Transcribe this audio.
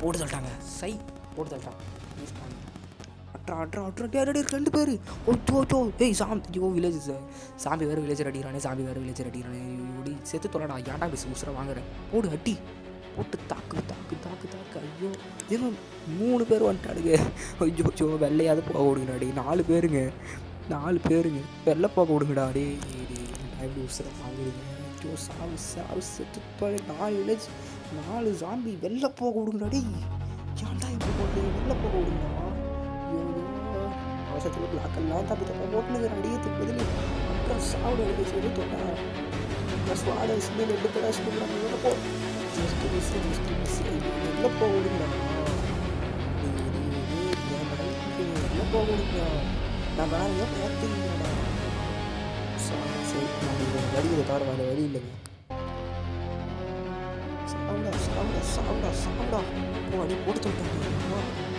போட்டு தள்ளிட்டாங்க. போட்டு தள்ளிட்டான். யூஸ் பண்ணி அட்ரா டேரடி 2 பேர். ஓச்சோ ஏய் ஐயோ வில்லேஜ் சாமி வேறு வில்லேஜர் அடிக்கிறானே. இப்படி செத்து தொலைடா. ஏன்டா இப்படி உசுரை வாங்குறேன். போடு அடி போட்டு தாக்கு. ஐயோ இன்னும் 3 பேர் வந்துட்டாடுங்க. ஐயோ வெள்ளையாவது போக விடுங்கடாடி. 4 பேருங்க வெள்ளை போக விடுங்கடா. டே இப்படி உசுரை வாங்குறீங்க. ஐயோ சாவு செத்து தொலை. 4 வில்லேஜ் 4 ஜாம்பி வெள்ளை போக விடுங்கடாடி. ஏன்டா இப்படி போட்டு வெள்ளை போக விடுங்கடா. அவசரத்தில் பிளாக்கெல்லாம் தப்பி ஓட்டுனுங்கிற அடியத்துக்கு பதில் அப்புறம் சாப்பிட எடுத்து சொல்லி தொட்டேன். ஸ்வாட ஸ்மெல் எடுத்துடா ஸ்மெல் போ ஜஸ்ட் மிஸ் எங்கே போக விடுங்கடா. எங்கே போக விடுங்கடா. நான் வேலையாக பார்த்தீங்கடா. சரி நம்ம வழியை தவிர வேறு வழி இல்லைங்க. சாப்பிடா போ அடி போட்டு தொட்டாங்க.